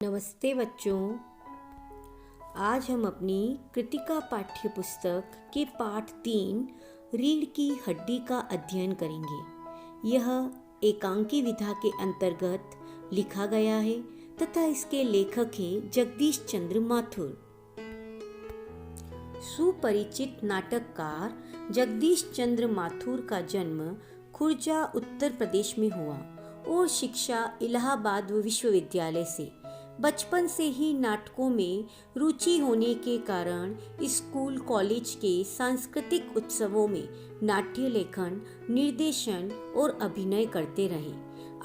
नमस्ते बच्चों। आज हम अपनी कृतिका पाठ्य पुस्तक के पाठ 3 रीढ़ की हड्डी का अध्ययन करेंगे। यह एकांकी विधा के अंतर्गत लिखा गया है तथा इसके लेखक हैं जगदीश चंद्र माथुर। सुपरिचित नाटककार जगदीश चंद्र माथुर का जन्म खुर्जा उत्तर प्रदेश में हुआ और शिक्षा इलाहाबाद विश्वविद्यालय से। बचपन से ही नाटकों में रुचि होने के कारण स्कूल कॉलेज के सांस्कृतिक उत्सवों में नाट्य लेखन, निर्देशन और अभिनय करते रहे।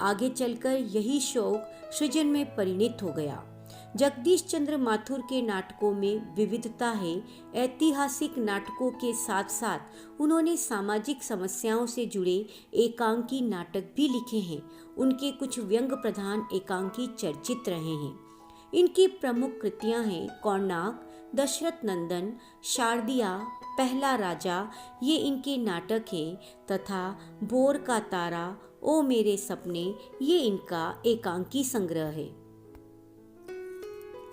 आगे चलकर यही शौक सृजन में परिणत हो गया। जगदीश चंद्र माथुर के नाटकों में विविधता है। ऐतिहासिक नाटकों के साथ साथ उन्होंने सामाजिक समस्याओं से जुड़े एकांकी नाटक भी लिखे हैं। उनके कुछ व्यंग प्रधान एकांकी चर्चित रहे हैं। इनकी प्रमुख कृतियां हैं कौरनाक, दशरथ नंदन, शारदिया, पहला राजा, ये इनके नाटक हैं, तथा भोर का तारा, ओ मेरे सपने, ये इनका एकांकी संग्रह है।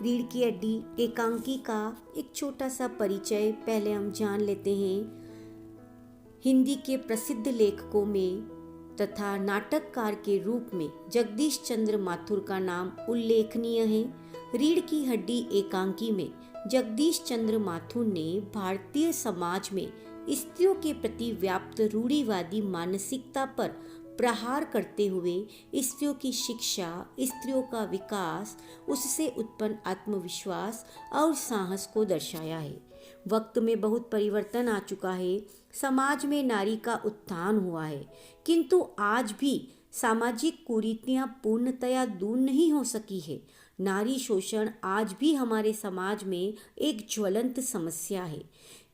रीढ़ की हड्डी एकांकी का एक छोटा सा परिचय पहले हम जान लेते हैं। हिंदी के प्रसिद्ध लेखकों में तथा नाटककार के रूप में जगदीश चंद्र माथुर का नाम उल्लेखनीय है। रीढ़ की हड्डी एकांकी में जगदीश चंद्र माथुर ने भारतीय समाज में स्त्रियों के प्रति व्याप्त रूढ़िवादी मानसिकता पर प्रहार करते हुए स्त्रियों की शिक्षा, स्त्रियों का विकास, उससे उत्पन्न आत्मविश्वास और साहस को दर्शाया है। वक्त में बहुत परिवर्तन आ चुका है, समाज में नारी का उत्थान हुआ है, किंतु आज भी सामाजिक कुरीतियां पूर्णतया दूर नहीं हो सकी है। नारी शोषण आज भी हमारे समाज में एक ज्वलंत समस्या है।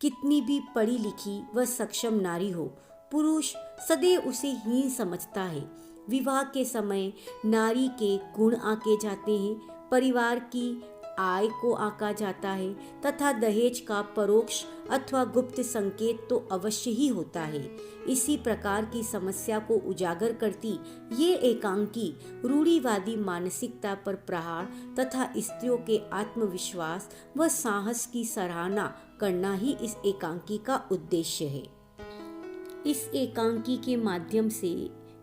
कितनी भी पढ़ी लिखी व सक्षम नारी हो, पुरुष सदैव उसे हीन समझता है। विवाह के समय नारी के गुण आके जाते हैं, परिवार की आय को आका जाता है तथा दहेज का परोक्ष अथवा गुप्त संकेत तो अवश्य ही होता है। इसी प्रकार की समस्या को उजागर करती ये एकांकी रूढ़िवादी मानसिकता पर प्रहार तथा स्त्रियों के आत्मविश्वास व साहस की सराहना करना ही इस एकांकी का उद्देश्य है। इस एकांकी के माध्यम से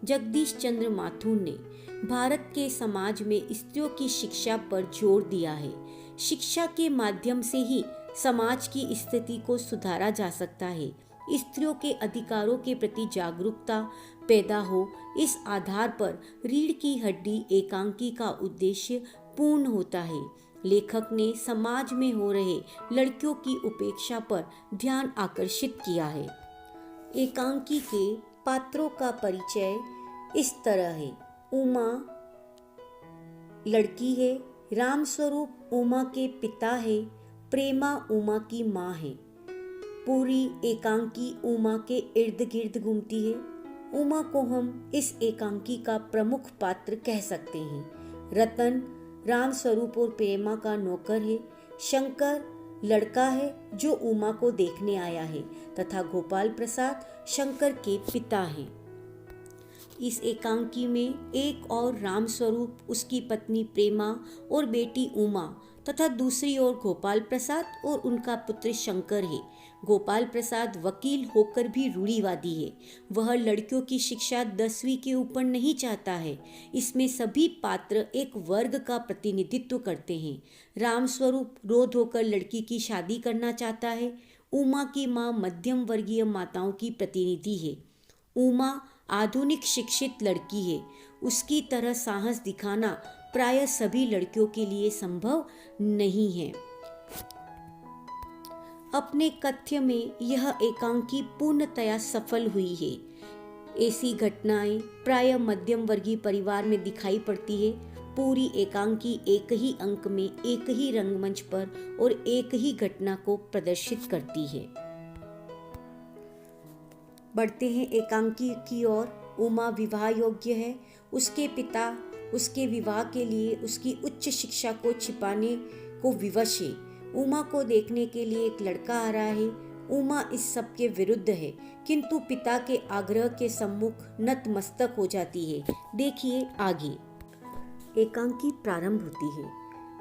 जगदीश चंद्र माथुर ने भारत के समाज में स्त्रियों की शिक्षा पर जोर दिया है। शिक्षा के माध्यम से ही समाज की स्थिति को सुधारा जा सकता है। स्त्रियों के अधिकारों के प्रति जागरूकता पैदा हो, इस आधार पर रीढ़ की हड्डी एकांकी का उद्देश्य पूर्ण होता है। लेखक ने समाज में हो रहे लड़कियों की उपेक्षा पर ध्यान आकर्षित किया है। एकांकी के पात्रों का परिचय इस तरह है। उमा लड़की है, रामस्वरूप उमा के पिता है, प्रेमा उमा की माँ है। पूरी एकांकी उमा के इर्द गिर्द घूमती है। उमा को हम इस एकांकी का प्रमुख पात्र कह सकते हैं। रतन रामस्वरूप और प्रेमा का नौकर है। शंकर लड़का है जो उमा को देखने आया है तथा गोपाल प्रसाद शंकर के पिता हैं। इस एकांकी में एक और रामस्वरूप, उसकी पत्नी प्रेमा और बेटी उमा तथा दूसरी ओर गोपाल प्रसाद और उनका पुत्र शंकर है। गोपाल प्रसाद वकील होकर भी रूढ़िवादी है। वह लड़कियों की शिक्षा 10वीं के ऊपर नहीं चाहता है। इसमें सभी पात्र एक वर्ग का प्रतिनिधित्व करते हैं। रामस्वरूप रोध होकर लड़की की शादी करना चाहता है। उमा की माँ मध्यम वर्गीय माताओं की प्रतिनिधि है। उमा आधुनिक शिक्षित लड़की है। उसकी तरह साहस दिखाना प्रायः सभी लड़कियों के लिए संभव नहीं है। अपने कथ्य में यह एकांकी पूर्णतया सफल हुई है। ऐसी घटनाएं प्रायः मध्यम वर्गीय परिवार में दिखाई पड़ती है। पूरी एकांकी एक ही अंक में, एक ही रंगमंच पर और एक ही घटना को प्रदर्शित करती है। बढ़ते हैं एकांकी की ओर। उमा विवाह योग्य है। उसके पिता उसके विवाह के लिए उसकी उच्च शिक्षा को छिपाने को विवश है। उमा को देखने के लिए एक लड़का आ रहा है। उमा इस सब के विरुद्ध है, किंतु पिता के आग्रह के सम्मुख नतमस्तक हो जाती है। देखिए आगे। एकांकी प्रारंभ होती है।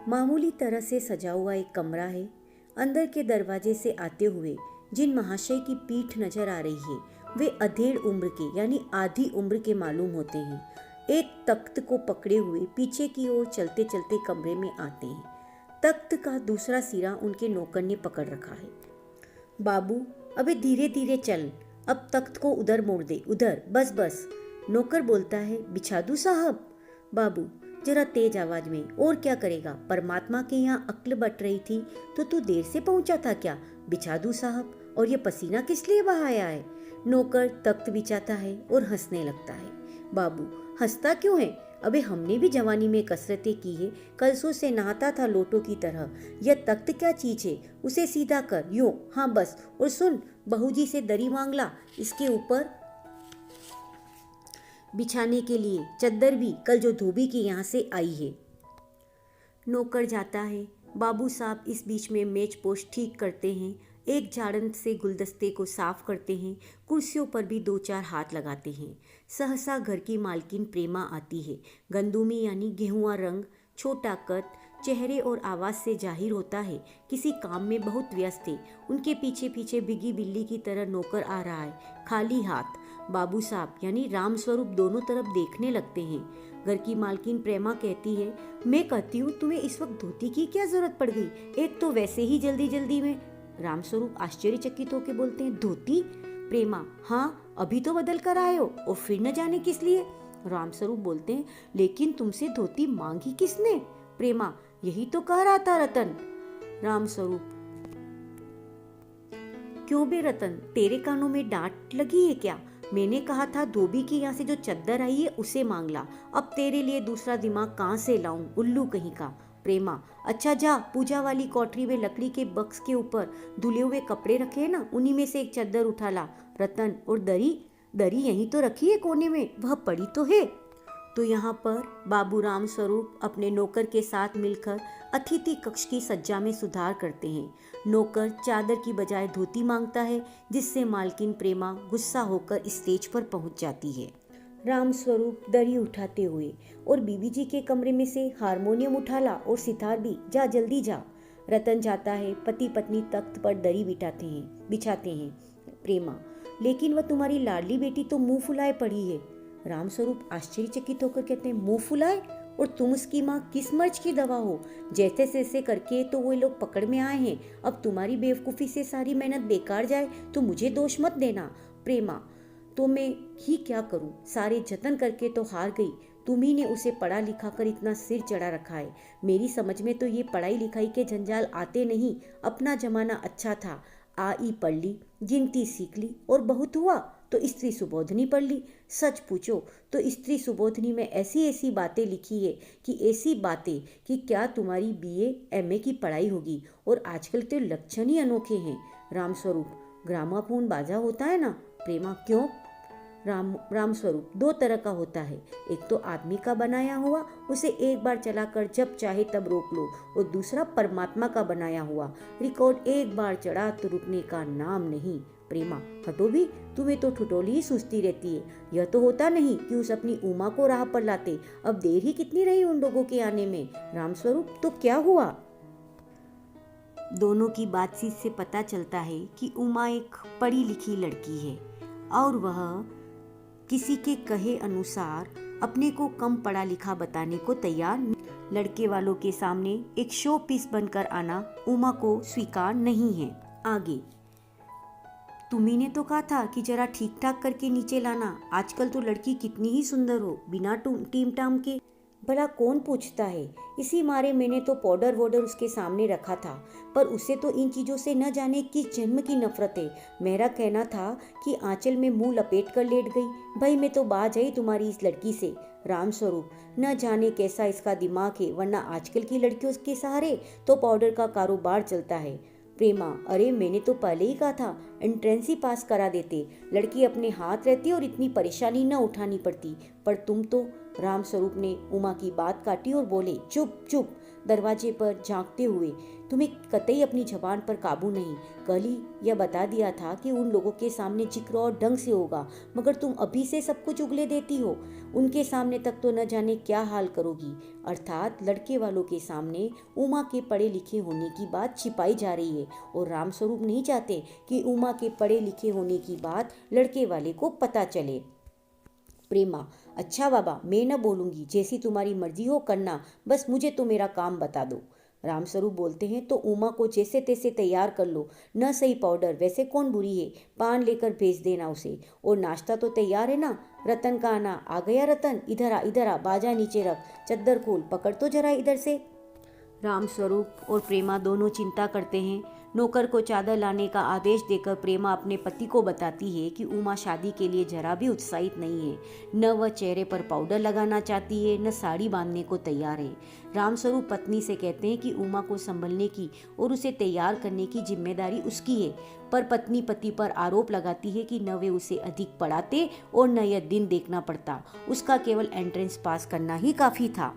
मामूली तरह से सजा हुआ एक कमरा है। अंदर के दरवाजे से आते हुए जिन महाशय की पीठ नजर आ रही है वे अधेड़ उम्र के यानी आधी उम्र के मालूम होते हैं। एक तख्त को पकड़े हुए पीछे की ओर चलते चलते कमरे में आते हैं। तख्त का दूसरा सिरा उनके नौकर ने पकड़ रखा है। बाबू अबे धीरे धीरे चल, अब तख्त को उधर मोड़ दे, उधर, बस बस। नौकर बोलता है, बिछा दूं साहब? बाबू जरा तेज आवाज में, और क्या करेगा, परमात्मा के यहाँ अक्ल बट रही थी तो तू देर से पहुंचा था क्या? बिछा दूं साहब? और ये पसीना किस लिए बहाया है? नौकर तख्त बिछाता है और हंसने लगता है। बाबू हंसता क्यों है? अबे हमने भी जवानी में कसरतें की है, कलसों से नहाता था लोटों की तरह। यह तख्त क्या चीज है, उसे सीधा कर, यूं, हाँ बस। और सुन, बहूजी से दरी मांग ला, इसके ऊपर बिछाने के लिए चद्दर भी कल जो धोबी के यहाँ से आई है। नौकर जाता है। बाबू साहब इस बीच में मेज पोश ठीक करते हैं, एक झाड़न से गुलदस्ते को साफ करते हैं, कुर्सियों पर भी दो चार हाथ लगाते हैं। सहसा घर की मालकिन प्रेमा आती है। गंदुमी यानी गेहुआ रंग, छोटा कद, चेहरे और आवाज़ से जाहिर होता है किसी काम में बहुत व्यस्त है। उनके पीछे पीछे बिगी बिल्ली की तरह नौकर आ रहा है, खाली हाथ। बाबू साहब यानी राम स्वरूप दोनों तरफ देखने लगते हैं। घर की मालकिन प्रेमा कहती है, मैं कहती हूँ तुम्हें इस वक्त धोती की क्या जरूरत पड़ गई, एक तो वैसे ही जल्दी जल्दी में। रामस्वरूप आश्चर्यचकित होकर बोलते हैं, धोती? प्रेमा, हाँ अभी तो बदल कर आए हो और फिर न जाने किस लिए। रामस्वरूप बोलते हैं, लेकिन तुमसे धोती मांगी किसने? प्रेमा, यही तो कह रहा था रतन। रामस्वरूप, क्यों बे रतन, तेरे कानों में डांट लगी है क्या? मैंने कहा था धोबी के यहाँ से जो चद्दर आई है उसे मांग ला, अब तेरे लिए दूसरा दिमाग कहाँ से लाऊं, उल्लू कहीं का। प्रेमा, अच्छा जा, पूजा वाली कोठरी में लकड़ी के बक्स के ऊपर धुले हुए कपड़े रखे हैं ना, उन्हीं में से एक चद्दर उठा ला। रतन, और दरी? दरी यहीं तो रखी है कोने में, वह पड़ी तो है। तो यहाँ पर बाबू राम स्वरूप अपने नौकर के साथ मिलकर अतिथि कक्ष की सज्जा में सुधार करते हैं। नौकर चादर की बजाय धोती मांगता है, जिससे मालकिन प्रेमा गुस्सा होकर स्टेज पर पहुंच जाती है। राम स्वरूप दरी उठाते हुए, और बीबी जी के कमरे में से हारमोनियम उठा ला और सितार भी, जा जल्दी जा। रतन जाता है, पति पत्नी तख्त पर दरी बिछाते हैं। प्रेमा, लेकिन वह तुम्हारी लाडली बेटी तो मुंह फुलाए पड़ी है। रामस्वरूप आश्चर्यचकित होकर कहते हैं, मुंह फुलाए? और तुम उसकी माँ किस मर्ज की दवा हो? जैसे तैसे करके तो वो लोग पकड़ में आए हैं, अब तुम्हारी बेवकूफ़ी से सारी मेहनत बेकार जाए तो मुझे दोष मत देना। प्रेमा, तो मैं ही क्या करूं, सारे जतन करके तो हार गई। तुम्ही ने उसे पढ़ा लिखा कर इतना सिर चढ़ा रखा है। मेरी समझ में तो ये पढ़ाई लिखाई के जंजाल आते नहीं। अपना जमाना अच्छा था, आई पढ़ ली, गिनती सीख ली, और बहुत हुआ तो स्त्री सुबोधनी पढ़ ली। सच पूछो तो स्त्री सुबोधनी में ऐसी ऐसी बातें लिखी है कि ऐसी बातें कि क्या तुम्हारी बीए एमए की पढ़ाई होगी। और आजकल तो लक्षण ही अनोखे हैं। रामस्वरूप, ग्रामाफोन बाजा होता है ना? प्रेमा, क्यों? रामस्वरूप, दो तरह का होता है, एक तो आदमी का बनाया हुआ, उसे एक बार चलाकर जब चाहे तब रोक लो, और दूसरा परमात्मा का बनाया हुआ, रिकॉर्ड एक बार चढ़ा तो रुकने का नाम नहीं। प्रेमा, हटो भी, तुम्हें तो ठुटोली ही सूझती रहती है। यह तो होता नहीं कि उस अपनी उमा को राह पर लाते। अब देर ही कितनी रही उन लोगों के आने में। रामस्वरूप, तो क्या हुआ? दोनों की बातचीत से पता चलता है कि उमा एक पढ़ी लिखी लड़की है और वह किसी के कहे अनुसार अपने को कम पढ़ा लिखा बताने को तैयार। लड़के वालों के सामने एक शो पीस बनकर आना उमा को स्वीकार नहीं है। आगे, तुम्ही ने तो कहा था कि जरा ठीक ठाक करके नीचे लाना। आजकल तो लड़की कितनी ही सुंदर हो, बिना टीम टाम के, भला कौन पूछता है। इसी मारे मैंने तो पाउडर वोडर उसके सामने रखा था, पर उसे तो इन चीज़ों से न जाने किस जन्म की नफरत है। मेरा कहना था कि आंचल में मुंह लपेट कर लेट गई। भाई मैं तो बाज आई तुम्हारी इस लड़की से। रामस्वरूप, न जाने कैसा इसका दिमाग है, वरना आजकल की लड़कियों के सहारे तो पाउडर का कारोबार चलता है। प्रेमा, अरे मैंने तो पहले ही कहा था एंट्रेंस ही पास करा देते, लड़की अपने हाथ रहती और इतनी परेशानी न उठानी पड़ती, पर तुम तो। रामस्वरूप ने उमा की बात काटी और बोले, चुप चुप, दरवाजे पर झांकते हुए, तुम्हें कतई अपनी जबान पर काबू नहीं। कल ही यह बता दिया था कि उन लोगों के सामने जिक्र और ढंग से होगा, मगर तुम अभी से सब कुछ उगले देती हो। उनके सामने तक तो न जाने क्या हाल करोगी। अर्थात लड़के वालों के सामने उमा के पढ़े लिखे होने की बात छिपाई जा रही है, और रामस्वरूप नहीं चाहते कि उमा के पढ़े लिखे होने की बात लड़के वाले को पता चले। प्रेमा, अच्छा बाबा, मैं न बोलूंगी, जैसी तुम्हारी मर्जी हो करना, बस मुझे तो मेरा काम बता दो। रामस्वरूप बोलते हैं, तो उमा को जैसे तैसे तैयार कर लो। न सही पाउडर, वैसे कौन बुरी है, पान लेकर भेज देना उसे। और नाश्ता तो तैयार है ना। रतन का आना आ गया। रतन, इधर आ, बाजा नीचे रख, चद्दर खोल, पकड़ तो जरा इधर से। रामस्वरूप और प्रेमा दोनों चिंता करते हैं। नौकर को चादर लाने का आदेश देकर प्रेमा अपने पति को बताती है कि उमा शादी के लिए जरा भी उत्साहित नहीं है। न वह चेहरे पर पाउडर लगाना चाहती है, न साड़ी बांधने को तैयार है। रामस्वरूप पत्नी से कहते हैं कि उमा को संभलने की और उसे तैयार करने की जिम्मेदारी उसकी है, पर पत्नी पति पर आरोप लगाती है कि न वे उसे अधिक पढ़ाते और न यह दिन देखना पड़ता। उसका केवल एंट्रेंस पास करना ही काफ़ी था।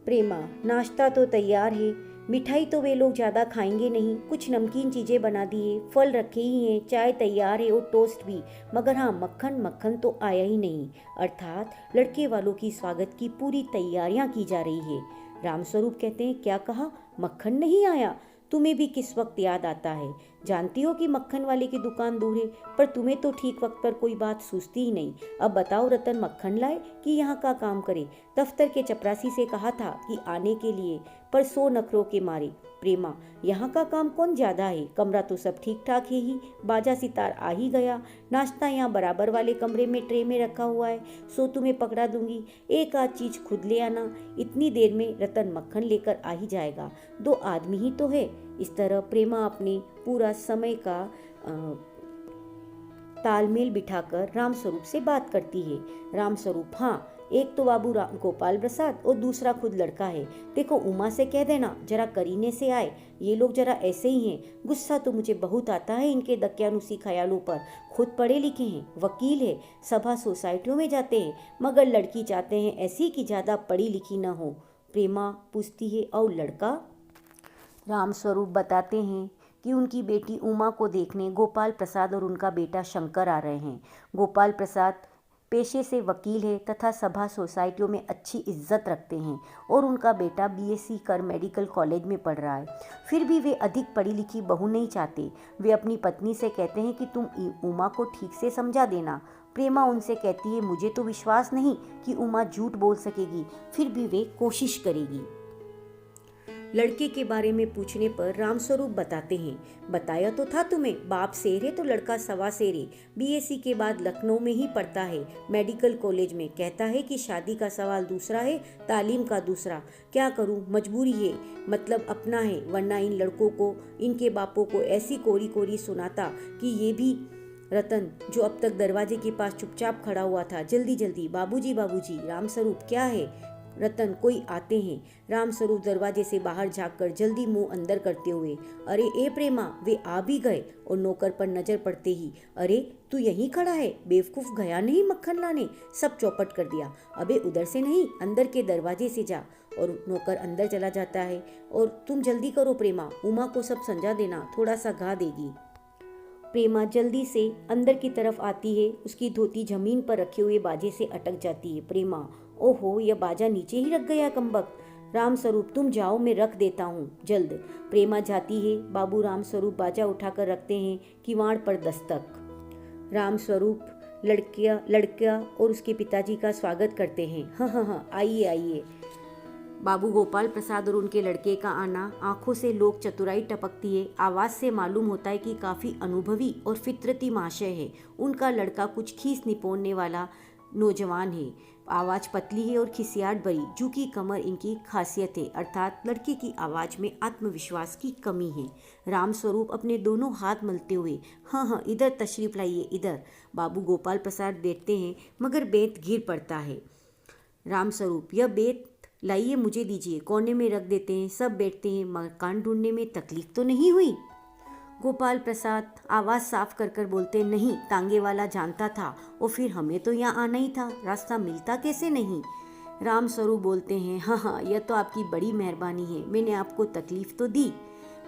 प्रेमा, नाश्ता तो तैयार है, मिठाई तो वे लोग ज़्यादा खाएंगे नहीं, कुछ नमकीन चीज़ें बना दिए, फल रखे ही हैं, चाय तैयार है और टोस्ट भी, मगर हाँ, मक्खन तो आया ही नहीं। अर्थात लड़के वालों की स्वागत की पूरी तैयारियां की जा रही है। रामस्वरूप कहते हैं, क्या कहा, मक्खन नहीं आया? तुम्हें भी किस वक्त याद आता है? जानती हो कि मक्खन वाले की दुकान दूर है, पर तुम्हें तो ठीक वक्त पर कोई बात सूझती ही नहीं। अब बताओ, रतन मक्खन लाए कि यहाँ का काम करे? दफ्तर के चपरासी से कहा था कि आने के लिए, पर 100 नखरों के मारे। प्रेमा, यहाँ का काम कौन ज्यादा है, कमरा तो सब ठीक ठाक है ही, बाजा सितार आ ही गया, नाश्ता यहाँ बराबर वाले कमरे में ट्रे में रखा हुआ है, सो तुम्हें पकड़ा दूंगी, एक आध चीज खुद ले आना, इतनी देर में रतन मक्खन लेकर आ ही जाएगा, 2 आदमी ही तो है। इस तरह प्रेमा अपने पूरा समय का तालमेल बिठाकर रामस्वरूप से बात करती है। रामस्वरूप, हाँ, एक तो बाबू गोपाल प्रसाद और दूसरा खुद लड़का है। देखो, उमा से कह देना जरा करीने से आए, ये लोग जरा ऐसे ही हैं। गुस्सा तो मुझे बहुत आता है इनके दकियानुसी ख्यालों पर। खुद पढ़े लिखे हैं, वकील है, सभा सोसाइटियों में जाते हैं, मगर लड़की चाहते हैं ऐसी कि ज़्यादा पढ़ी लिखी न हो। प्रेमा पूछती है, और लड़का? रामस्वरूप बताते हैं कि उनकी बेटी उमा को देखने गोपाल प्रसाद और उनका बेटा शंकर आ रहे हैं। गोपाल प्रसाद पेशे से वकील है तथा सभा सोसाइटियों में अच्छी इज्जत रखते हैं, और उनका बेटा बीएससी कर मेडिकल कॉलेज में पढ़ रहा है। फिर भी वे अधिक पढ़ी लिखी बहू नहीं चाहते। वे अपनी पत्नी से कहते हैं कि तुम उमा को ठीक से समझा देना। प्रेमा उनसे कहती है, मुझे तो विश्वास नहीं कि उमा झूठ बोल सकेगी, फिर भी वे कोशिश करेगी। लड़के के बारे में पूछने पर रामस्वरूप बताते हैं, बताया तो था तुम्हें, बाप शेर है तो लड़का सवा शेर है, बीएससी के बाद लखनऊ में ही पढ़ता है, मेडिकल कॉलेज में। कहता है कि शादी का सवाल दूसरा है, तालीम का दूसरा। क्या करूं, मजबूरी है, मतलब अपना है, वरना इन लड़कों को, इनके बापों को ऐसी कोरी कोरी सुनाता कि ये भी रतन, जो अब तक दरवाजे के पास चुपचाप खड़ा हुआ था, जल्दी जल्दी, बाबूजी बाबूजी। रामस्वरूप, क्या है? रतन, कोई आते हैं। रामस्वरूप दरवाजे से बाहर झांककर जल्दी मुंह अंदर करते हुए, अरे ए प्रेमा, वे आ भी गए। और नौकर पर नजर पड़ते ही, अरे तू यहीं खड़ा है, बेवकूफ, गया नहीं मक्खन लाने? सब चौपट कर दिया। अबे उधर से नहीं, अंदर के दरवाजे से जा। और नौकर अंदर चला जाता है। और तुम जल्दी करो प्रेमा, उमा को सब समझा देना, थोड़ा सा घा देगी। प्रेमा जल्दी से अंदर की तरफ आती है, उसकी धोती जमीन पर रखे हुए बाजे से अटक जाती है। प्रेमा, ओहो, यह बाजा नीचे ही रख गया कमबख्त। रामस्वरूप, तुम जाओ, मैं रख देता हूँ, जल्द। प्रेमा जाती है। बाबू रामस्वरूप बाजा उठाकर रखते हैं। किवाड़ पर दस्तक। रामस्वरूप लड़का और उसके पिताजी का स्वागत करते हैं। हाँ, आइए आइए। बाबू गोपाल प्रसाद और उनके लड़के का आना, आंखों से लोक चतुराई टपकती है, आवाज़ से मालूम होता है कि काफ़ी अनुभवी और फितरती महाशय है। उनका लड़का कुछ खीस निपोड़ने वाला नौजवान है, आवाज़ पतली है और खिसियाट भरी, जू की कमर इनकी खासियत है, अर्थात लड़के की आवाज़ में आत्मविश्वास की कमी है। रामस्वरूप अपने दोनों हाथ मलते हुए, हाँ, इधर तशरीफ लाइए, इधर। बाबू गोपाल प्रसाद बैठते हैं, मगर बेत गिर पड़ता है। रामस्वरूप, यह बेत लाइए, मुझे दीजिए, कोने में रख देते हैं। सब बैठते हैं। मकान ढूंढने में तकलीफ तो नहीं हुई? गोपाल प्रसाद आवाज़ साफ कर कर बोलते, नहीं, तांगे वाला जानता था, और फिर हमें तो यहाँ आना ही था, रास्ता मिलता कैसे नहीं? राम स्वरूप बोलते हैं, हाँ हाँ, यह तो आपकी बड़ी मेहरबानी है, मैंने आपको तकलीफ तो दी।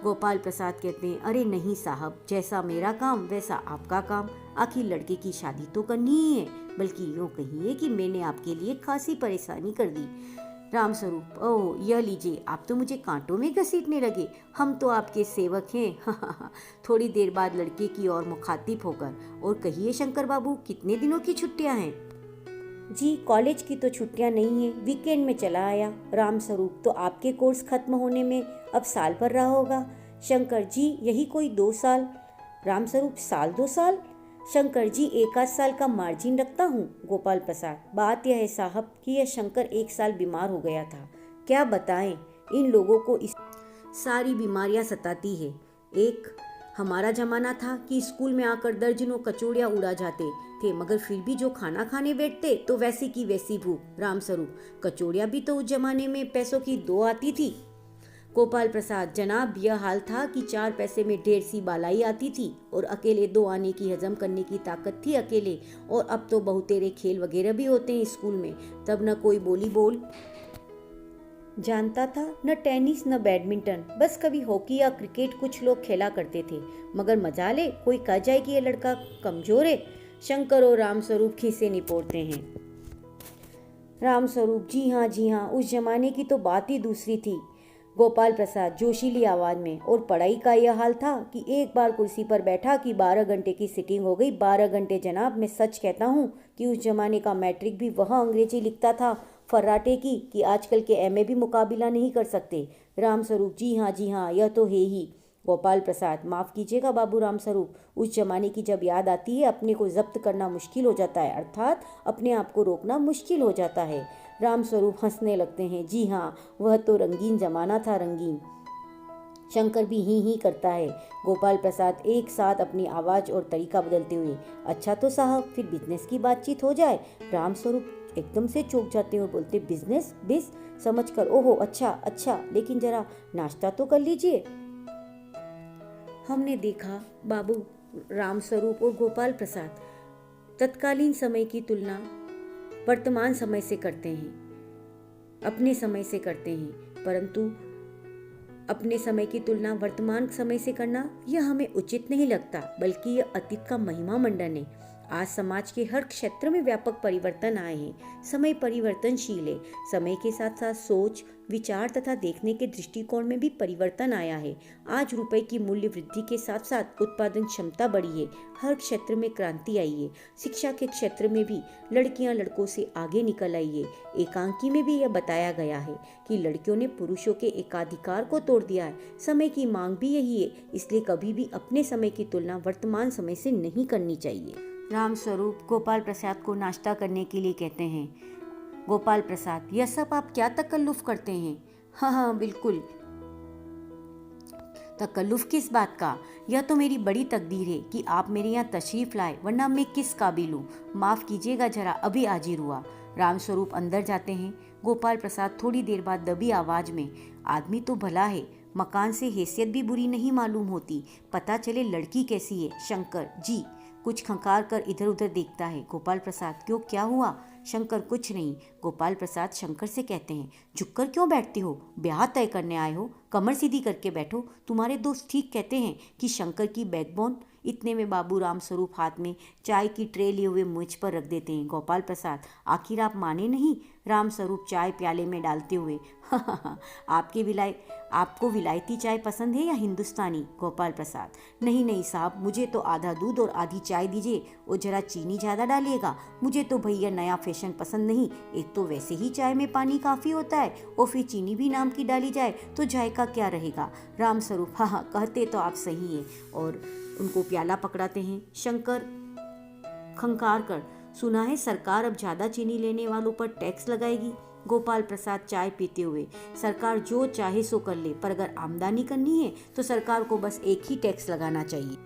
गोपाल प्रसाद कहते हैं, अरे नहीं साहब, जैसा मेरा काम वैसा आपका काम, आखिर लड़के की शादी तो करनी ही है, बल्कि यूँ कहिए कि मैंने आपके लिए खासी परेशानी कर दी। राम स्वरूप, ओह यह लीजिए, आप तो मुझे कांटों में घसीटने लगे, हम तो आपके सेवक हैं। थोड़ी देर बाद लड़के की ओर मुखातिब होकर, और कहिए शंकर बाबू, कितने दिनों की छुट्टियां हैं? जी कॉलेज की तो छुट्टियां नहीं है, वीकेंड में चला आया। राम स्वरूप, तो आपके कोर्स खत्म होने में अब साल भर रहा होगा। शंकर जी, यही कोई 2 साल। राम स्वरूप, साल 2 साल? शंकर जी, 1 आध साल का मार्जिन रखता हूँ। गोपाल प्रसाद, बात यह है साहब कि यह शंकर 1 साल बीमार हो गया था। क्या बताएं, इन लोगों को इस सारी बीमारियां सताती है। एक हमारा जमाना था कि स्कूल में आकर दर्जनों कचौड़ियाँ उड़ा जाते थे, मगर फिर भी जो खाना खाने बैठते तो वैसी की वैसी भूख। राम स्वरूप, कचौड़ियाँ भी तो उस जमाने में पैसों की 2 आती थी। गोपाल प्रसाद, जनाब यह हाल था कि 4 पैसे में ढेर सी बालाई आती थी, और अकेले 2 आने की हजम करने की ताकत थी अकेले। और अब तो बहुतेरे खेल वगैरह भी होते हैं स्कूल में, तब न कोई वॉलीबॉल जानता था, न टेनिस, न बैडमिंटन, बस कभी हॉकी या क्रिकेट कुछ लोग खेला करते थे। मगर मजा ले, कोई कह जाए कि यह लड़का कमजोर है। शंकर और राम स्वरूप खीसे निपोड़ते हैं। राम स्वरूप, जी हाँ, उस जमाने की तो बात ही दूसरी थी। गोपाल प्रसाद जोशीली आवाज में, और पढ़ाई का यह हाल था कि एक बार कुर्सी पर बैठा कि 12 घंटे की सिटिंग हो गई। 12 घंटे जनाब, मैं सच कहता हूँ कि उस जमाने का मैट्रिक भी वह अंग्रेजी लिखता था फर्राटे की कि आजकल के एमए भी मुकाबला नहीं कर सकते। राम स्वरूप, जी हाँ, यह तो है ही। गोपाल प्रसाद, माफ़ कीजिएगा बाबू राम स्वरूप, उस जमाने की जब याद आती है अपने को जब्त करना मुश्किल हो जाता है, अर्थात अपने आप को रोकना मुश्किल हो जाता है। राम स्वरूप हंसने लगते हैं, जी हाँ, वह तो रंगीन जमाना था, रंगीन। शंकर भी ही करता है। गोपाल प्रसाद एक साथ अपनी आवाज़ और तरीका बदलते हुए, अच्छा तो साहब, फिर बिजनेस की बातचीत हो जाए। राम स्वरूप एकदम से चौंक जाते हैं और बोलते, बिजनेस? बिस समझकर, ओहो अच्छा, लेकिन जरा नाश्ता तो कर लीजिए। हमने देखा बाबू राम स्वरूप और गोपाल प्रसाद तत्कालीन समय की तुलना वर्तमान समय से करते हैं, अपने समय से करते हैं, परंतु अपने समय की तुलना वर्तमान समय से करना यह हमें उचित नहीं लगता, बल्कि यह अतीत का महिमा मंडन है। आज समाज के हर क्षेत्र में व्यापक परिवर्तन आए हैं। समय परिवर्तनशील है। समय के साथ साथ सोच, विचार तथा देखने के दृष्टिकोण में भी परिवर्तन आया है। आज रुपए की मूल्य वृद्धि के साथ साथ उत्पादन क्षमता बढ़ी है। हर क्षेत्र में क्रांति आई है। शिक्षा के क्षेत्र में भी लड़कियां लड़कों से आगे निकल आई है। एकांकी में भी यह बताया गया है कि लड़कियों ने पुरुषों के एकाधिकार को तोड़ दिया है। समय की मांग भी यही है, इसलिए कभी भी अपने समय की तुलना वर्तमान समय से नहीं करनी चाहिए। राम स्वरूप गोपाल प्रसाद को नाश्ता करने के लिए कहते हैं। गोपाल प्रसाद, यह सब आप क्या तकल्लुफ करते हैं? हाँ, बिल्कुल। तकल्लुफ किस बात का? यह तो मेरी बड़ी तकदीर है कि आप मेरे यहाँ तशरीफ लाए, वरना मैं किस काबिल हूँ। माफ़ कीजिएगा, जरा अभी हाजिर हुआ। राम स्वरूप अंदर जाते हैं। गोपाल प्रसाद थोड़ी देर बाद दबी आवाज में, आदमी तो भला है, मकान से हैसियत भी बुरी नहीं मालूम होती, पता चले लड़की कैसी है। शंकर जी कुछ खंकार कर इधर उधर देखता है। गोपाल प्रसाद, क्यों, क्या हुआ? शंकर, कुछ नहीं। गोपाल प्रसाद शंकर से कहते हैं, झुककर क्यों बैठते हो? ब्याह तय करने आए हो, कमर सीधी करके बैठो। तुम्हारे दोस्त ठीक कहते हैं कि शंकर की बैकबोन। इतने में बाबू राम स्वरूप हाथ में चाय की ट्रे लिए हुए मुझ पर रख देते हैं। गोपाल प्रसाद, आखिर आप माने नहीं? राम स्वरूप चाय प्याले में डालते हुए, आपको विलायती चाय पसंद है या हिंदुस्तानी? गोपाल प्रसाद, नहीं साहब, मुझे तो आधा दूध और आधी चाय दीजिए, और जरा चीनी ज़्यादा डालिएगा। मुझे तो भैया नया फैशन पसंद नहीं। एक तो वैसे ही चाय में पानी काफ़ी होता है, और फिर चीनी भी नाम की डाली जाए तो जायका क्या रहेगा? राम स्वरूप, हाँ, कहते तो आप सही हैं, और उनको प्याला पकड़ाते हैं। शंकर खंकार कर, सुना है सरकार अब ज़्यादा चीनी लेने वालों पर टैक्स लगाएगी। गोपाल प्रसाद चाय पीते हुए, सरकार जो चाहे सो कर ले, पर अगर आमदनी करनी है तो सरकार को बस एक ही टैक्स लगाना चाहिए।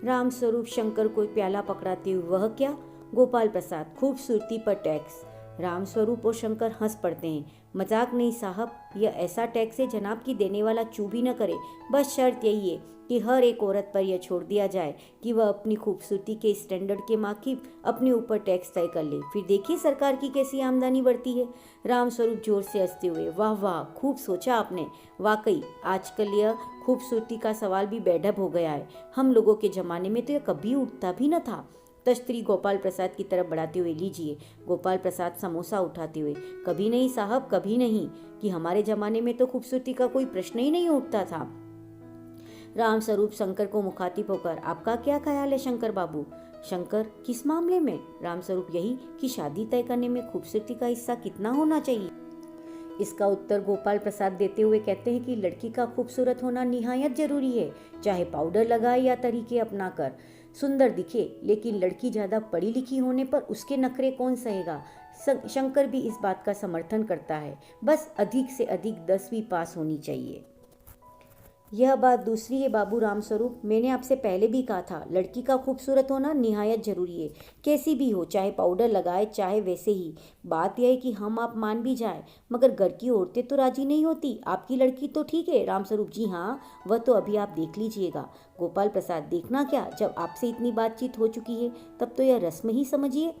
राम स्वरूप शंकर को प्याला पकड़ाते हुए, वह क्या? गोपाल प्रसाद, खूबसूरती पर टैक्स। रामस्वरूप और शंकर हंस पड़ते हैं। मजाक नहीं साहब, यह ऐसा टैक्स है जनाब की देने वाला चूँ भी न करे। बस शर्त यही है कि हर एक औरत पर यह छोड़ दिया जाए कि वह अपनी खूबसूरती के स्टैंडर्ड के माफिक अपने ऊपर टैक्स तय कर ले। फिर देखिए सरकार की कैसी आमदनी बढ़ती है। रामस्वरूप जोर से हंसते हुए, वाह वाह, खूब सोचा आपने। वाकई आजकल यह खूबसूरती का सवाल भी बेढब हो गया है। हम लोगों के ज़माने में तो यह कभी उठता भी न था। तश्तरी गोपाल प्रसाद की तरफ बढ़ाते हुए, लीजिए। गोपाल प्रसाद समोसा उठाते हुए, कभी नहीं साहब, कभी नहीं, कि हमारे ज़माने में तो खूबसूरती का कोई प्रश्न ही नहीं उठता था। रामस्वरूप शंकर को मुखातिब होकर, आपका क्या ख्याल है शंकर बाबू? शंकर, किस मामले में? रामस्वरूप, यही कि शादी तय करने में खूबसूरती का हिस्सा कितना होना चाहिए। इसका उत्तर गोपाल प्रसाद देते हुए कहते हैं कि लड़की का खूबसूरत होना निहायत जरूरी है, चाहे पाउडर लगाए या तरीके अपनाकर सुंदर दिखे, लेकिन लड़की ज़्यादा पढ़ी लिखी होने पर उसके नखरे कौन सहेगा। शंकर भी इस बात का समर्थन करता है, बस अधिक से अधिक 10वीं पास होनी चाहिए। यह बात दूसरी है बाबू रामस्वरूप, मैंने आपसे पहले भी कहा था, लड़की का खूबसूरत होना निहायत जरूरी है, कैसी भी हो, चाहे पाउडर लगाए चाहे वैसे ही। बात यह है कि हम आप मान भी जाए, मगर घर की औरतें तो राजी नहीं होती। आपकी लड़की तो ठीक है रामस्वरूप जी, हाँ वह तो अभी आप देख लीजिएगा। गोपाल प्रसाद, देखना क्या, जब आपसे इतनी बातचीत हो चुकी है तब तो यह रस्म ही समझिए।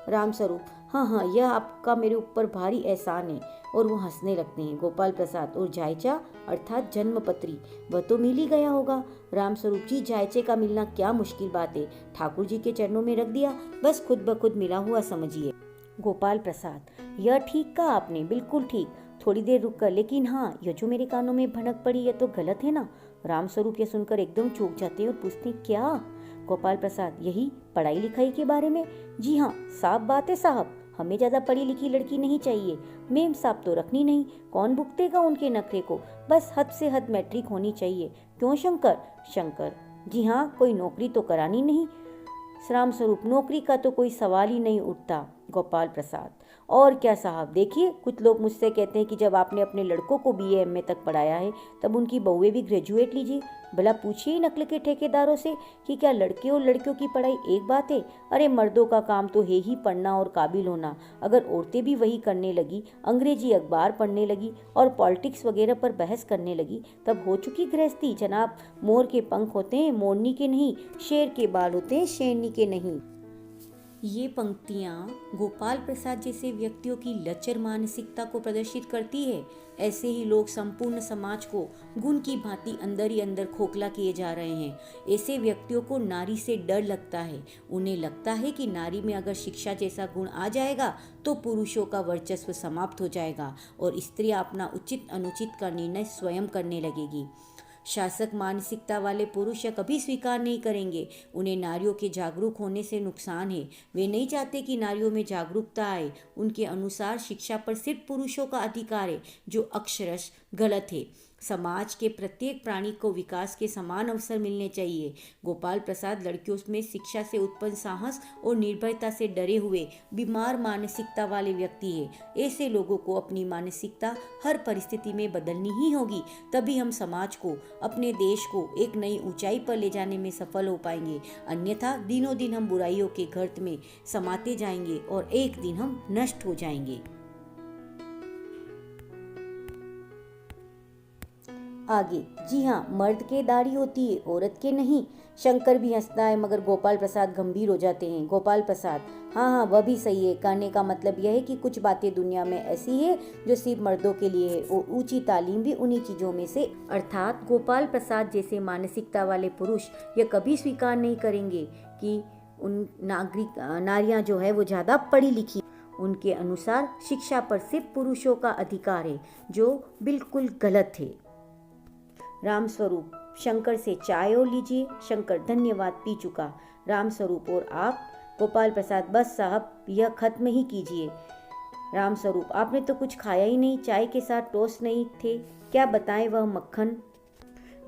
रामस्वरूप, हाँ हाँ, यह आपका मेरे ऊपर भारी एहसान है। और वो हंसने लगते हैं। गोपाल प्रसाद, और जायचा अर्थात जन्मपत्री, वह तो मिल ही गया होगा। रामस्वरूप जी, जायचे का मिलना क्या मुश्किल बात है, ठाकुर जी के चरणों में रख दिया, बस खुद ब खुद मिला हुआ समझिए। गोपाल प्रसाद, यह ठीक कहा आपने, बिल्कुल ठीक। थोड़ी देर रुक कर, लेकिन हाँ, यह जो मेरे कानों में भनक पड़ी यह तो गलत है ना। रामस्वरूप यह सुनकर एकदम चौंक जाते हैं और पूछते हैं, क्या? गोपाल प्रसाद, यही पढ़ाई लिखाई के बारे में। जी हाँ, साफ बात है साहब, हमें ज़्यादा पढ़ी लिखी लड़की नहीं चाहिए। मेम साहब तो रखनी नहीं, कौन भुगतेगा उनके नखरे को, बस हद से हद मैट्रिक होनी चाहिए। क्यों शंकर? शंकर, जी हाँ, कोई नौकरी तो करानी नहीं। रामस्वरूप, नौकरी का तो कोई सवाल ही नहीं उठता। गोपाल प्रसाद, और क्या साहब, देखिए कुछ लोग मुझसे कहते हैं कि जब आपने अपने लड़कों को BA MA तक पढ़ाया है तब उनकी बहुएं भी ग्रेजुएट लीजिए। भला पूछिए ही नकल के ठेकेदारों से कि क्या लड़के और लड़कियों की पढ़ाई एक बात है? अरे मर्दों का काम तो है ही पढ़ना और काबिल होना। अगर औरतें भी वही करने लगी, अंग्रेजी अखबार पढ़ने लगी और पॉलिटिक्स वगैरह पर बहस करने लगी, तब हो चुकी गृहस्थी। जनाब, मोर के पंख होते हैं मोरनी के नहीं, शेर के बाल होते हैं शेरनी के नहीं। ये पंक्तियाँ गोपाल प्रसाद जैसे व्यक्तियों की लचर मानसिकता को प्रदर्शित करती है। ऐसे ही लोग संपूर्ण समाज को गुण की भांति अंदर ही अंदर खोखला किए जा रहे हैं। ऐसे व्यक्तियों को नारी से डर लगता है। उन्हें लगता है कि नारी में अगर शिक्षा जैसा गुण आ जाएगा तो पुरुषों का वर्चस्व समाप्त हो जाएगा और स्त्रियां अपना उचित अनुचित का निर्णय स्वयं करने लगेगी। शासक मानसिकता वाले पुरुष यह कभी स्वीकार नहीं करेंगे। उन्हें नारियों के जागरूक होने से नुकसान है। वे नहीं चाहते कि नारियों में जागरूकता आए। उनके अनुसार शिक्षा पर सिर्फ पुरुषों का अधिकार है, जो अक्षरश गलत है। समाज के प्रत्येक प्राणी को विकास के समान अवसर मिलने चाहिए। गोपाल प्रसाद लड़कियों में शिक्षा से उत्पन्न साहस और निर्भयता से डरे हुए बीमार मानसिकता वाले व्यक्ति है। ऐसे लोगों को अपनी मानसिकता हर परिस्थिति में बदलनी ही होगी, तभी हम समाज को, अपने देश को एक नई ऊंचाई पर ले जाने में सफल हो पाएंगे। अन्यथा दिनों दिन हम बुराइयों के गर्त में समाते जाएंगे और एक दिन हम नष्ट हो जाएंगे। आगे, जी हाँ, मर्द के दाढ़ी होती है, औरत के नहीं। शंकर भी हंसता है मगर गोपाल प्रसाद गंभीर हो जाते हैं। गोपाल प्रसाद, हाँ हाँ, वह भी सही है। कहने का मतलब यह है कि कुछ बातें दुनिया में ऐसी है जो सिर्फ मर्दों के लिए है और ऊंची तालीम भी उन्हीं चीज़ों में से। अर्थात गोपाल प्रसाद जैसे मानसिकता वाले पुरुष यह कभी स्वीकार नहीं करेंगे कि उन नारियां जो है वो ज़्यादा पढ़ी लिखी। उनके अनुसार शिक्षा पर सिर्फ पुरुषों का अधिकार है, जो बिल्कुल गलत है। रामस्वरूप, शंकर से चाय और लीजिए। शंकर, धन्यवाद, पी चुका। रामस्वरूप, और आप? गोपाल प्रसाद, बस साहब, यह खत्म ही कीजिए। रामस्वरूप, आपने तो कुछ खाया ही नहीं, चाय के साथ टोस्ट नहीं थे, क्या बताएं वह मक्खन?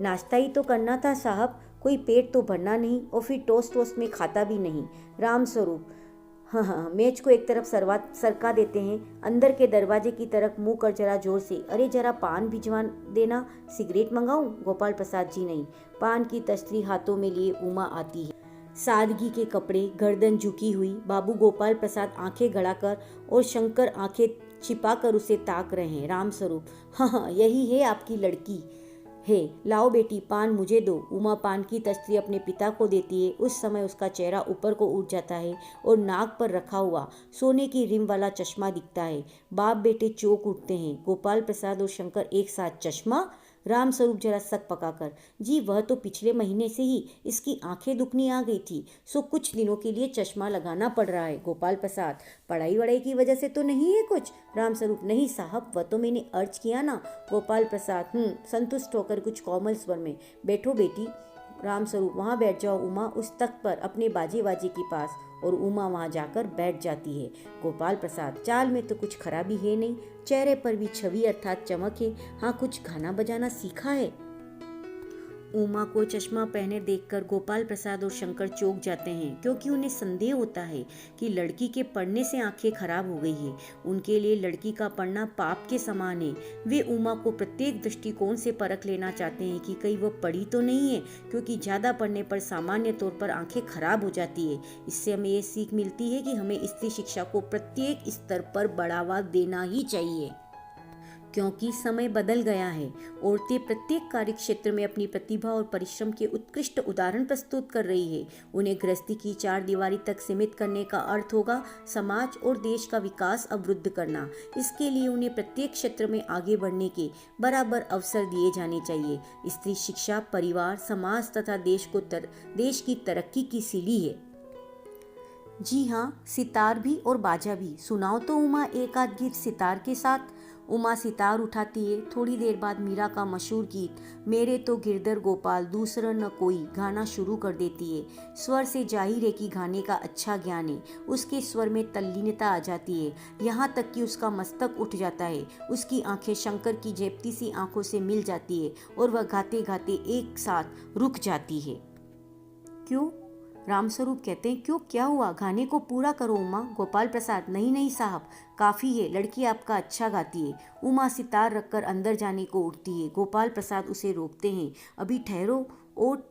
नाश्ता ही तो करना था साहब, कोई पेट तो भरना नहीं और फिर टोस्ट में खाता भी नहीं। रामस्वरूप, हाँ हाँ, मेज को एक तरफ सरका देते हैं, अंदर के दरवाजे की तरफ मुंह कर जरा जोर से, अरे जरा पान भिजवा देना, सिगरेट मंगाऊं? गोपाल प्रसाद, जी नहीं। पान की तश्तरी हाथों में लिए उमा आती है। सादगी के कपड़े, गर्दन झुकी हुई। बाबू गोपाल प्रसाद आंखें गड़ाकर और शंकर आंखें छिपाकर उसे ताक रहे हैं। रामस्वरूप, हाँ, यही है आपकी लड़की है। लाओ बेटी, पान मुझे दो। उमा पान की तस्तरी अपने पिता को देती है। उस समय उसका चेहरा ऊपर को उठ जाता है और नाक पर रखा हुआ सोने की रिम वाला चश्मा दिखता है। बाप बेटे चौंक उठते हैं। गोपाल प्रसाद और शंकर एक साथ। चश्मा? रामस्वरूप जरा सक पकाकर, जी वह तो पिछले महीने से ही इसकी आंखें दुखनी आ गई थी, सो कुछ दिनों के लिए चश्मा लगाना पड़ रहा है। गोपाल प्रसाद, पढ़ाई वढ़ाई की वजह से तो नहीं है कुछ? रामस्वरूप, नहीं साहब, वह तो मैंने अर्ज किया ना। गोपाल प्रसाद संतुष्ट होकर कुछ कोमल स्वर में, बैठो बेटी। रामस्वरूप, वहाँ बैठ जाओ उमा, उस तख्त पर अपने बाजे बाजे के पास। और उमा वहाँ जाकर बैठ जाती है। गोपाल प्रसाद, चाल में तो कुछ खराबी है नहीं, चेहरे पर भी छवि अर्थात चमक है। हाँ, कुछ गाना बजाना सीखा है? उमा को चश्मा पहने देखकर गोपाल प्रसाद और शंकर चौंक जाते हैं, क्योंकि उन्हें संदेह होता है कि लड़की के पढ़ने से आंखें खराब हो गई है। उनके लिए लड़की का पढ़ना पाप के समान है। वे उमा को प्रत्येक दृष्टिकोण से परख लेना चाहते हैं कि कहीं वह पढ़ी तो नहीं है, क्योंकि ज्यादा पढ़ने पर सामान्य तौर पर आंखें खराब हो जाती है। इससे हमें ये सीख मिलती है कि हमें स्त्री शिक्षा को प्रत्येक स्तर पर बढ़ावा देना ही चाहिए, क्योंकि समय बदल गया है। औरतें प्रत्येक कार्य क्षेत्र में अपनी प्रतिभा और परिश्रम के उत्कृष्ट उदाहरण प्रस्तुत कर रही है। उन्हें गृहस्थी की चार दीवारी तक सीमित करने का अर्थ होगा समाज और देश का विकास अवरुद्ध करना। इसके लिए उन्हें प्रत्येक क्षेत्र में आगे बढ़ने के बराबर अवसर दिए जाने चाहिए। स्त्री शिक्षा परिवार, समाज तथा देश की तरक्की की सीढ़ी है। जी हाँ, सितार भी और बाजा भी। सुनाओ तो उमा एक आध गीत सितार के साथ। उमा सितार उठाती है। थोड़ी देर बाद मीरा का मशहूर गीत मेरे तो गिरधर गोपाल दूसरा न कोई गाना शुरू कर देती है। स्वर से जाहिर है कि गाने का अच्छा ज्ञान है। उसके स्वर में तल्लीनता आ जाती है, यहाँ तक कि उसका मस्तक उठ जाता है। उसकी आंखें शंकर की झेपती सी आंखों से मिल जाती है और वह गाते गाते एक साथ रुक जाती है। क्यों? रामस्वरूप कहते हैं, क्यों, क्या हुआ? गाने को पूरा करो उमा। गोपाल प्रसाद, नहीं नहीं साहब, काफ़ी है, लड़की आपका अच्छा गाती है। उमा सितार रखकर अंदर जाने को उठती है। गोपाल प्रसाद उसे रोकते हैं, अभी ठहरो, ओट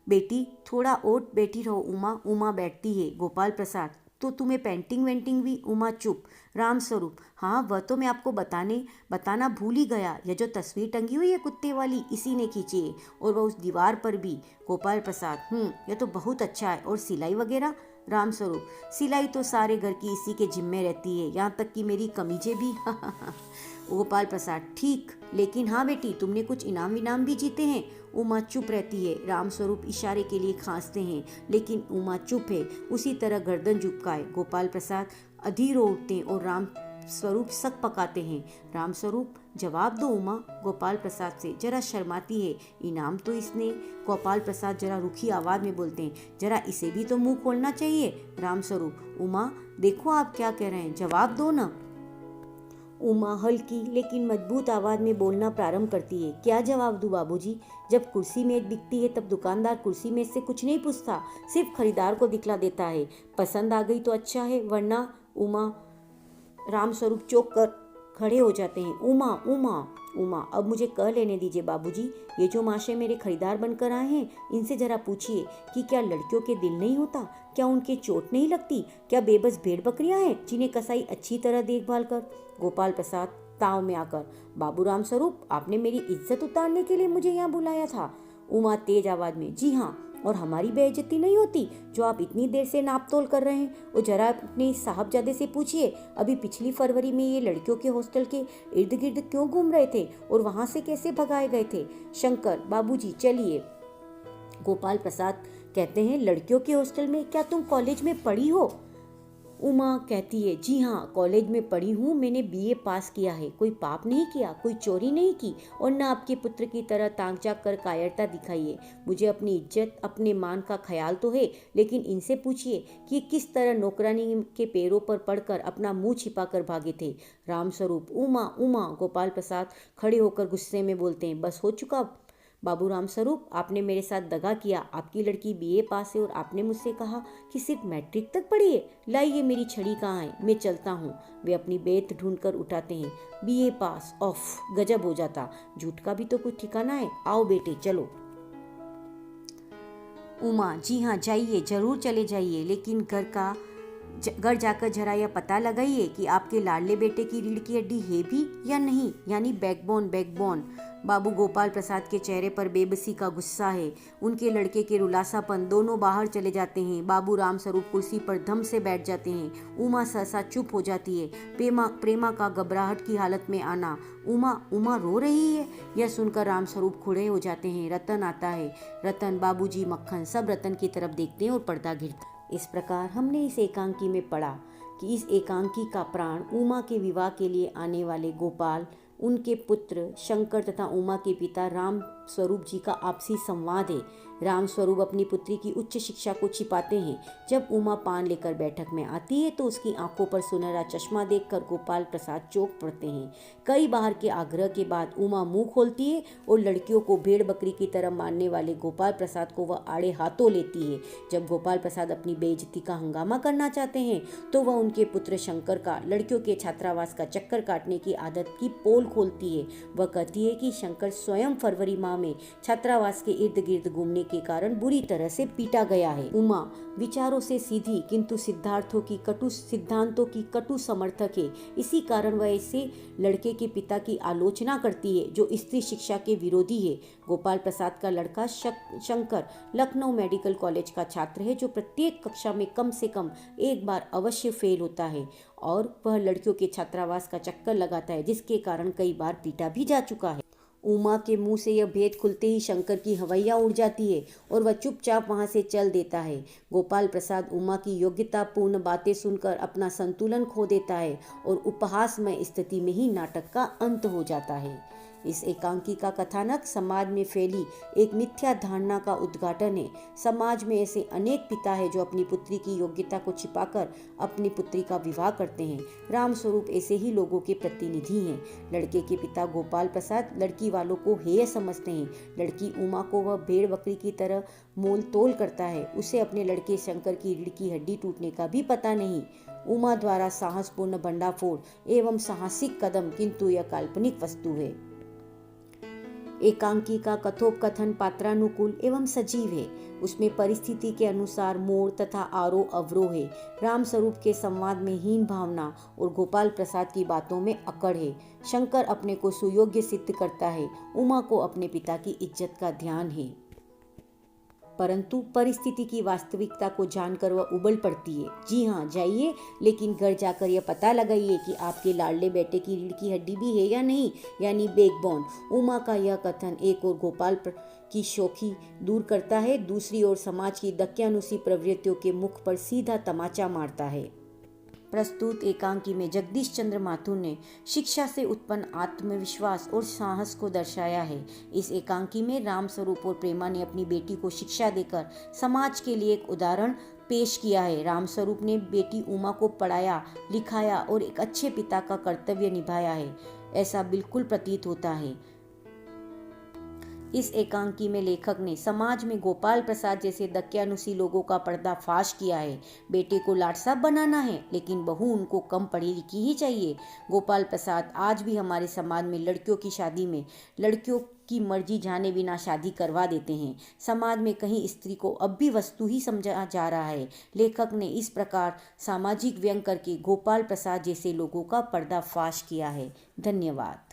बेटी, थोड़ा ओट बैठी रहो उमा। उमा बैठती है। गोपाल प्रसाद, तो तुम्हें पेंटिंग वेंटिंग भी? उमा चुप। रामस्वरूप, हाँ वह तो मैं आपको बताना भूल ही गया। यह जो तस्वीर टंगी हुई है कुत्ते वाली, इसी ने खींची है, और वह उस दीवार पर भी। गोपाल प्रसाद, यह तो बहुत अच्छा है। और सिलाई वगैरह? रामस्वरूप, सिलाई तो सारे घर की इसी के जिम्मे रहती है, यहाँ तक कि मेरी कमीजें भी। गोपाल प्रसाद, ठीक, लेकिन हाँ बेटी, तुमने कुछ इनाम विनाम भी जीते हैं। उमा चुप रहती है। रामस्वरूप इशारे के लिए खांसते हैं, लेकिन उमा चुप है, उसी तरह गर्दन झुकाए। गोपाल प्रसाद अधीर हो उठते हैं और रामस्वरूप सक पकाते हैं। रामस्वरूप, जवाब दो उमा। गोपाल प्रसाद से जरा शर्माती है, इनाम तो इसने। गोपाल प्रसाद जरा रुखी आवाज में बोलते हैं, जरा इसे भी तो मुंह खोलना चाहिए। रामस्वरूप, उमा देखो आप क्या कह रहे हैं, जवाब दो ना। उमा हल्की लेकिन मजबूत आवाज में बोलना प्रारंभ करती है, क्या जवाब दूं बाबूजी? जब कुर्सी मेज बिकती है तब दुकानदार कुर्सी मेज से कुछ नहीं पूछता, सिर्फ खरीदार को दिखला देता है। पसंद आ गई तो अच्छा है, वरना। उमा। रामस्वरूप चौंक कर खड़े हो जाते हैं। उमा उमा उमा, अब मुझे कह लेने दीजिए बाबूजी, ये जो माशे मेरे खरीदार बनकर आए हैं, इनसे जरा पूछिए कि क्या लड़कियों के दिल नहीं होता? क्या उनके चोट नहीं लगती? क्या बेबस भेड़ बकरियां हैं जिन्हें कसाई अच्छी तरह देखभाल कर? गोपाल प्रसाद ताव में आकर, बाबू रामस्वरूप, आपने मेरी इज्जत उतारने के लिए मुझे यहाँ बुलाया था? उमा तेज आवाज में, जी हाँ, और हमारी बेइज्जती नहीं होती जो आप इतनी देर से नाप तोल कर रहे हैं? और जरा अपने साहबजादे से पूछिए, अभी पिछली फरवरी में ये लड़कियों के हॉस्टल के इर्द गिर्द क्यों घूम रहे थे और वहां से कैसे भगाए गए थे? शंकर, बाबूजी चलिए। गोपाल प्रसाद कहते हैं, लड़कियों के हॉस्टल में? क्या तुम कॉलेज में पढ़ी हो? उमा कहती है, जी हाँ, कॉलेज में पढ़ी हूँ, मैंने बीए पास किया है। कोई पाप नहीं किया, कोई चोरी नहीं की, और न आपके पुत्र की तरह ताक झांक कर कायरता दिखाई है। मुझे अपनी इज्जत, अपने मान का ख्याल तो है, लेकिन इनसे पूछिए कि किस तरह नौकरानी के पैरों पर पड़कर अपना मुंह छिपा कर भागे थे। रामस्वरूप, उमा उमा। गोपाल प्रसाद खड़े होकर गुस्से में बोलते हैं, बस हो चुका बाबू रामस्वरूप, आपने मेरे साथ दगा किया। आपकी लड़की बीए पास है और आपने मुझसे कहा कि सिर्फ मैट्रिक तक पढ़ी है। लाइए मेरी छड़ी कहाँ है, मैं चलता हूँ। वे अपनी बेत ढूंढकर उठाते हैं। बीए पास, ऑफ, गजब हो जाता, झूठ का भी तो कुछ ठिकाना है। आओ बेटे चलो। उमा: जी हाँ, जाइए, जरूर चले जाइए, लेकिन घर जाकर जरा यह पता लगाइए कि आपके लाडले बेटे की रीढ़ की हड्डी है भी या नहीं, यानी बैकबोन। बैकबोन। बाबू गोपाल प्रसाद के चेहरे पर बेबसी का गुस्सा है, उनके लड़के के रुलासापन। दोनों बाहर चले जाते हैं। बाबू रामस्वरूप कुर्सी पर धम से बैठ जाते हैं। उमा सहसा चुप हो जाती है। प्रेमा का घबराहट की हालत में आना। उमा रो रही है। यह सुनकर रामस्वरूप खड़े हो जाते हैं। रतन आता है। रतन, बाबूजी, मक्खन सब रतन की तरफ देखते हैं और पर्दा गिरता है। इस प्रकार हमने इस एकांकी में पढ़ा कि इस एकांकी का प्राण उमा के विवाह के लिए आने वाले गोपाल, उनके पुत्र शंकर तथा उमा के पिता राम स्वरूप जी का आपसी संवाद है। राम स्वरूप अपनी पुत्री की उच्च शिक्षा को छिपाते हैं। जब उमा पान लेकर बैठक में आती है तो उसकी आंखों पर सुनहरा चश्मा देखकर गोपाल प्रसाद चौंक पड़ते हैं। कई बार के आग्रह के बाद उमा मुंह खोलती है और लड़कियों को भेड़ बकरी की तरह मारने वाले गोपाल प्रसाद को वह आड़े हाथों लेती है। जब गोपाल प्रसाद अपनी बेइज्जती का हंगामा करना चाहते हैं तो वह उनके पुत्र शंकर का लड़कियों के छात्रावास का चक्कर काटने की आदत की पोल खोलती है। वह कहती है कि शंकर स्वयं फरवरी माह में छात्रावास के इर्द गिर्द घूमने के कारण बुरी तरह से पीटा गया है। उमा विचारों से सीधी किंतु सिद्धांतों की कटु समर्थक है। इसी कारण वह ऐसे लड़के के पिता की आलोचना करती है जो स्त्री शिक्षा के विरोधी है। गोपाल प्रसाद का लड़का शंकर लखनऊ मेडिकल कॉलेज का छात्र है जो प्रत्येक कक्षा में कम से कम एक बार अवश्य फेल होता है और वह लड़कियों के छात्रावास का चक्कर लगाता है, जिसके कारण कई बार पीटा भी जा चुका है। उमा के मुंह से यह भेद खुलते ही शंकर की हवैया उड़ जाती है और वह चुपचाप वहां से चल देता है। गोपाल प्रसाद उमा की योग्यतापूर्ण बातें सुनकर अपना संतुलन खो देता है और उपहासमय स्थिति में ही नाटक का अंत हो जाता है। इस एकांकी का कथानक समाज में फैली एक मिथ्या धारणा का उद्घाटन है। समाज में ऐसे अनेक पिता हैं जो अपनी पुत्री की योग्यता को छिपाकर अपनी पुत्री का विवाह करते हैं। रामस्वरूप ऐसे ही लोगों के प्रतिनिधि हैं। लड़के के पिता गोपाल प्रसाद लड़की वालों को हेय समझते हैं। लड़की उमा को वह भेड़ बकरी की तरह मोल तोल करता है। उसे अपने लड़के शंकर की रीढ़ की हड्डी टूटने का भी पता नहीं। उमा द्वारा साहसपूर्ण भंडाफोड़ एवं साहसिक कदम, किंतु यह काल्पनिक वस्तु है। एकांकी का कथोपकथन पात्रानुकूल एवं सजीव है। उसमें परिस्थिति के अनुसार मोड़ तथा आरोह अवरोह है। रामस्वरूप के संवाद में हीन भावना और गोपाल प्रसाद की बातों में अकड़ है। शंकर अपने को सुयोग्य सिद्ध करता है। उमा को अपने पिता की इज्जत का ध्यान है, परंतु परिस्थिति की वास्तविकता को जानकर वह उबल पड़ती है। जी हाँ, जाइए, लेकिन घर जाकर यह पता लगाइए कि आपके लाडले बेटे की रीढ़ की हड्डी भी है या नहीं, यानी बैकबोन। उमा का यह कथन एक और गोपाल की शोखी दूर करता है, दूसरी ओर समाज की दक्यानुसी प्रवृत्तियों के मुख पर सीधा तमाचा मारता है। प्रस्तुत एकांकी में जगदीश चंद्र माथुर ने शिक्षा से उत्पन्न आत्मविश्वास और साहस को दर्शाया है। इस एकांकी में रामस्वरूप और प्रेमा ने अपनी बेटी को शिक्षा देकर समाज के लिए एक उदाहरण पेश किया है। रामस्वरूप ने बेटी उमा को पढ़ाया, लिखाया और एक अच्छे पिता का कर्तव्य निभाया है, ऐसा बिल्कुल प्रतीत होता है। इस एकांकी में लेखक ने समाज में गोपाल प्रसाद जैसे दक्यानुसी लोगों का पर्दाफाश किया है। बेटे को लाडसाब बनाना है, लेकिन बहू उनको कम पढ़ी लिखी ही चाहिए। गोपाल प्रसाद आज भी हमारे समाज में लड़कियों की शादी में लड़कियों की मर्जी जाने बिना शादी करवा देते हैं। समाज में कहीं स्त्री को अब भी वस्तु ही समझा जा रहा है। लेखक ने इस प्रकार सामाजिक व्यंग करके गोपाल प्रसाद जैसे लोगों का पर्दाफाश किया है। धन्यवाद।